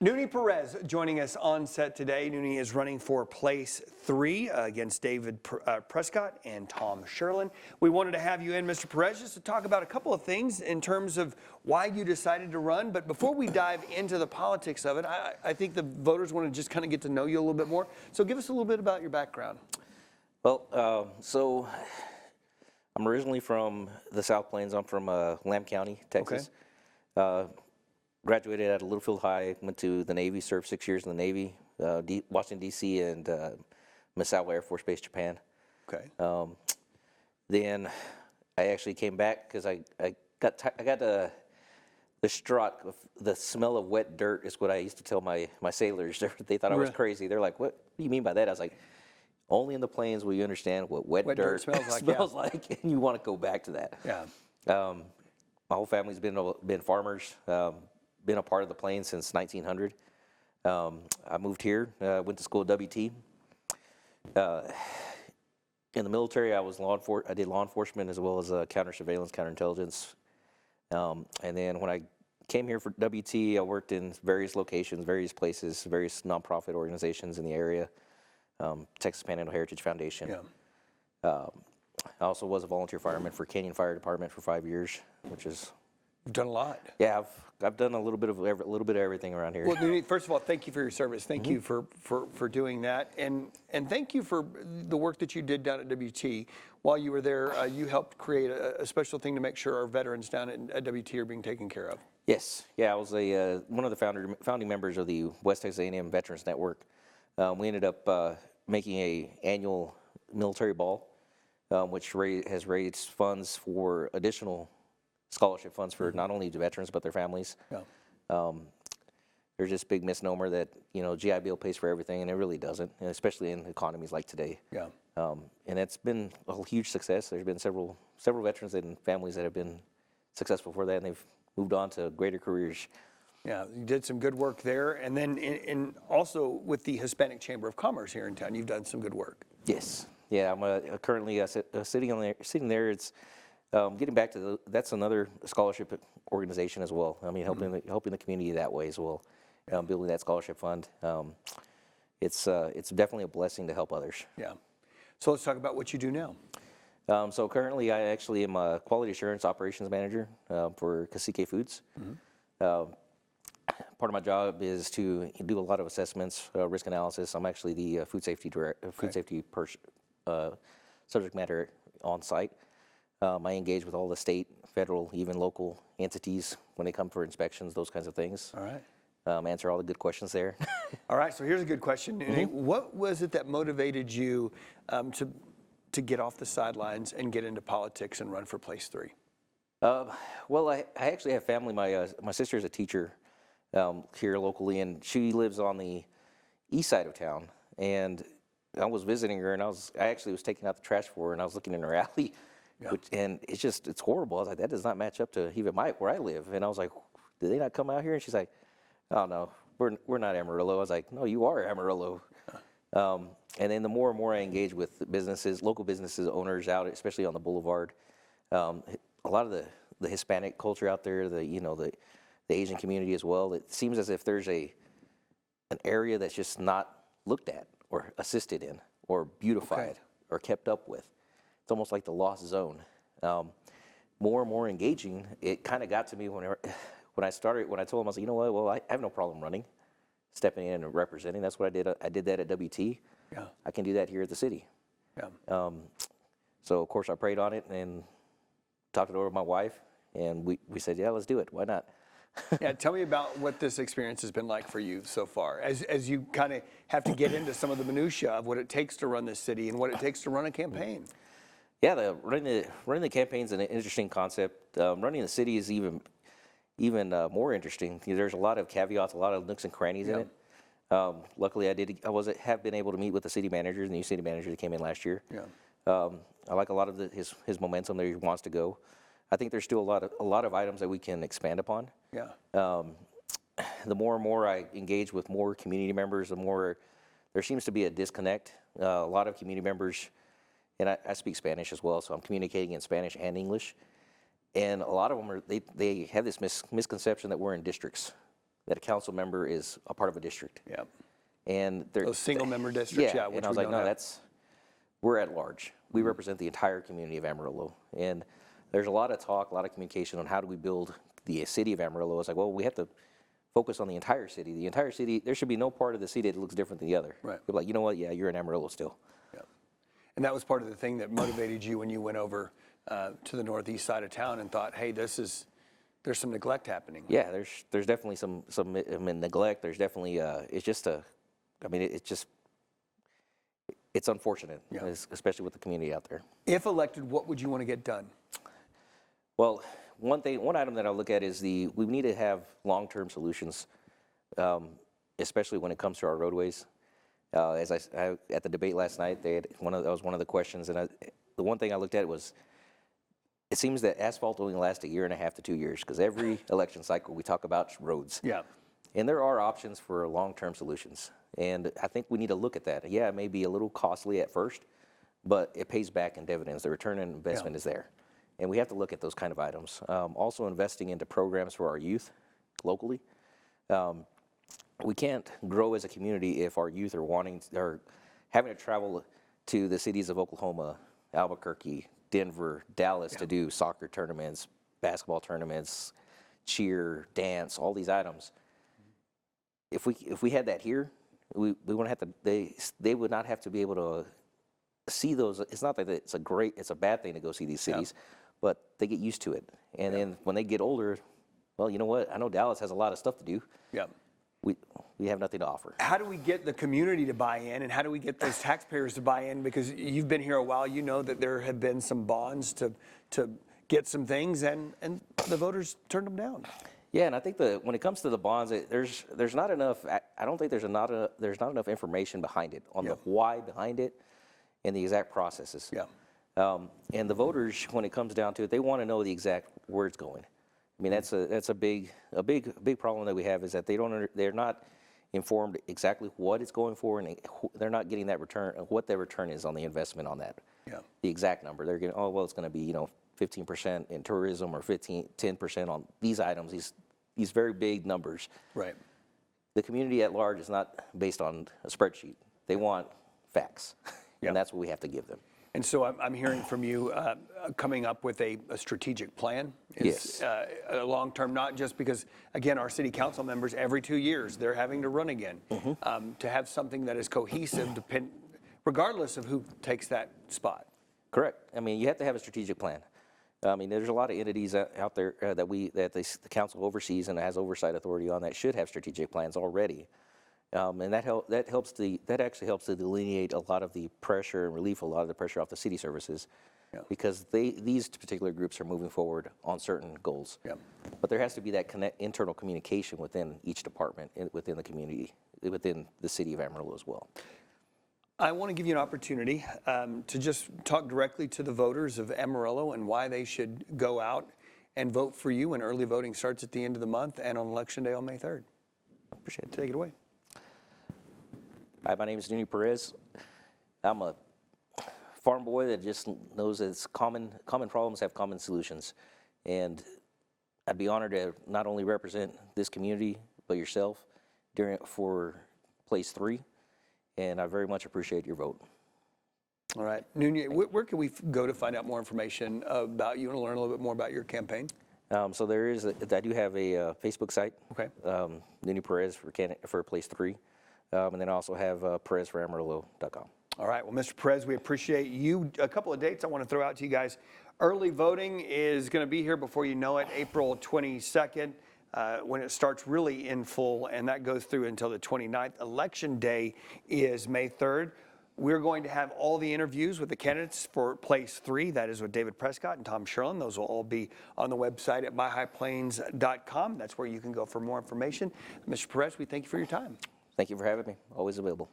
Nune Perez joining us on set today. Nune is running for place 3 against David Prescott and Tom Sherlin. We wanted to have you in, Mr. Perez, just to talk about a couple of things in terms of why you decided to run. But before we dive into the politics of it, I think the voters want to just kind of get to know you a little bit more. So give us a little bit about your background. Well, so I'm originally from the South Plains. I'm from Lamb County, Texas. Okay. Graduated at Littlefield High, went to the Navy, served 6 years in the Navy, Washington, D.C., and Misawa Air Force Base, Japan. Okay. Then I actually came back because I got the strut of the smell of wet dirt is what I used to tell my sailors. They thought I was crazy. They're like, "What do you mean by that?" I was like, "Only in the plains will you understand what wet dirt smells like, and you want to go back to that." Yeah. My whole family's been farmers. Been a part of the plains since 1900. I moved here, went to school at WT. In the military, I did law enforcement as well as counter surveillance, counterintelligence. And then when I came here for WT, I worked in various locations, various places, various nonprofit organizations in the area. Texas Panhandle Heritage Foundation. Yeah. I also was a volunteer fireman for Canyon Fire Department for 5 years, which is. You've done a lot. Yeah, I've done a little bit of everything around here. Well, Nune, first of all, thank you for your service. Thank you for doing that, and thank you for the work that you did down at WT. While you were there, you helped create a special thing to make sure our veterans down at WT are being taken care of. Yes, yeah, I was one of the founding members of the West Texas A&M Veterans Network. We ended up making an annual military ball, which has raised funds for additional scholarship funds for not only the veterans but their families. Yeah. There's this big misnomer that GI Bill pays for everything, and it really doesn't, and especially in economies like today. Yeah. And it's been a huge success. There's been several veterans and families that have been successful for that, and they've moved on to greater careers. Yeah, you did some good work there, and then also with the Hispanic Chamber of Commerce here in town, you've done some good work. Yes. Yeah, I'm currently sitting there. It's getting back to that's another scholarship organization as well. I mean, helping the community that way as well, building that scholarship fund. It's definitely a blessing to help others. Yeah. So let's talk about what you do now. So currently, I actually am a quality assurance operations manager for Cacique Foods. Part of my job is to do a lot of assessments, risk analysis. I'm actually the food safety subject matter on site. I engage with all the state, federal, even local entities when they come for inspections, those kinds of things. All right. Answer all the good questions there. All right, so here's a good question. What was it that motivated you to get off the sidelines and get into politics and run for place 3? Well, I actually have family. My sister is a teacher here locally, and she lives on the east side of town. And I was visiting her, and I actually was taking out the trash for her, and I was looking in her alley. Yeah. And it's horrible. I was like, that does not match up to even where I live. And I was like, did they not come out here? And she's like, oh no, we're not Amarillo. I was like, no, you are Amarillo. And then the more and more I engage with businesses, local businesses, owners out, especially on the boulevard, a lot of the Hispanic culture out there, the Asian community as well. It seems as if there's an area that's just not looked at or assisted in or beautified or kept up with. It's almost like the lost zone. More and more engaging, it kind of got to me when I told them, I was like, you know what, well, I have no problem running, stepping in and representing. That's what I did. I did that at WT. Yeah. I can do that here at the city. Yeah. So, of course, I prayed on it and talked it over with my wife, and we said, yeah, let's do it. Why not? Yeah, tell me about what this experience has been like for you so far, as you kind of have to get into some of the minutia of what it takes to run this city and what it takes to run a campaign. Yeah, running the campaign is an interesting concept. Running the city is even more interesting. There's a lot of caveats, a lot of nooks and crannies in it. Luckily, I have been able to meet with the city manager, the new city manager that came in last year. Yeah. I like a lot of his momentum that he wants to go. I think there's still a lot of items that we can expand upon. Yeah. The more and more I engage with more community members, the more there seems to be a disconnect. A lot of community members. And I speak Spanish as well, so I'm communicating in Spanish and English. And a lot of them they have this misconception that we're in districts. that a council member is a part of a district. Yeah. And they're Those single-member districts, yeah, which and I was we like, don't no, have. we're at large. We represent the entire community of Amarillo. And there's a lot of talk, a lot of communication on how do we build the city of Amarillo. It's like, well, we have to focus on the entire city. The entire city, there should be no part of the city that looks different than the other. Right. People are like, you know what, yeah, you're in Amarillo still. Yeah. And that was part of the thing that motivated you when you went over to the northeast side of town and thought, hey, there's some neglect happening. Yeah, there's definitely some neglect. There's definitely, it's just it's unfortunate, Yeah. especially with the community out there. If elected, what would you want to get done? Well, one item that I look at is we need to have long-term solutions, especially when it comes to our roadways. As I at the debate last night, that was one of the questions, and the one thing I looked at was, it seems that asphalt only lasts 1.5 years to 2 years, because every election cycle we talk about roads. Yeah. And there are options for long-term solutions, and I think we need to look at that. Yeah, it may be a little costly at first, but it pays back in dividends. The return on investment is there. And we have to look at those kind of items. Also investing into programs for our youth locally. We can't grow as a community if our youth are having to travel to the cities of Oklahoma, Albuquerque, Denver, Dallas to do soccer tournaments, basketball tournaments, cheer, dance, all these items. If we had that here, we wouldn't have to. They would not have to be able to see those. It's not that it's a bad thing to go see these cities, but they get used to it. And then when they get older, well, you know what? I know Dallas has a lot of stuff to do. Yeah. We have nothing to offer. How do we get the community to buy in, and how do we get those taxpayers to buy in? Because you've been here a while, you know that there have been some bonds to get some things, and the voters turned them down. Yeah, and I think when it comes to the bonds, there's not enough. I don't think there's not enough information behind it on the why behind it, and the exact processes. Yeah. And the voters, when it comes down to it, they want to know the exact where it's going. I mean, that's a big problem that we have, is that they're not informed exactly what it's going for, and they're not getting that return, what their return is on the investment on that. Yeah. The exact number. They're getting, it's going to be 15% in tourism, or 10% on these items. These very big numbers. Right. The community at large is not based on a spreadsheet. They want facts, and that's what we have to give them. And so I'm hearing from you coming up with a strategic plan. Yes. A long term, not just because, again, our city council members, every 2 years, they're having to run again. To have something that is cohesive, regardless of who takes that spot. Correct. I mean, you have to have a strategic plan. I mean, there's a lot of entities out there that the council oversees and has oversight authority on that should have strategic plans already. And that actually helps to delineate a lot of the pressure and relieve a lot of the pressure off the city services, because these particular groups are moving forward on certain goals. Yeah. But there has to be that internal communication within each department, within the community, within the city of Amarillo as well. I want to give you an opportunity to just talk directly to the voters of Amarillo and why they should go out and vote for you. And early voting starts at the end of the month and on Election Day on May 3rd. Appreciate it. Take it away. Hi, my name is Nune Perez. I'm a farm boy that just knows that it's common problems have common solutions. And I'd be honored to not only represent this community, but yourself for place 3. And I very much appreciate your vote. All right. Nune, where can we go to find out more information about you and learn a little bit more about your campaign? So I do have a Facebook site. Okay. Nune Perez for place 3. And then I also have PerezForAmarillo.com. All right. Well, Mr. Perez, we appreciate you. A couple of dates I want to throw out to you guys. Early voting is going to be here before you know it, April 22nd. When it starts really in full, and that goes through until the 29th. Election Day is May 3rd. We're going to have all the interviews with the candidates for place 3. That is with David Prescott and Tom Sherlin. Those will all be on the website at myhighplains.com. That's where you can go for more information. Mr. Perez, we thank you for your time. Thank you for having me. Always available.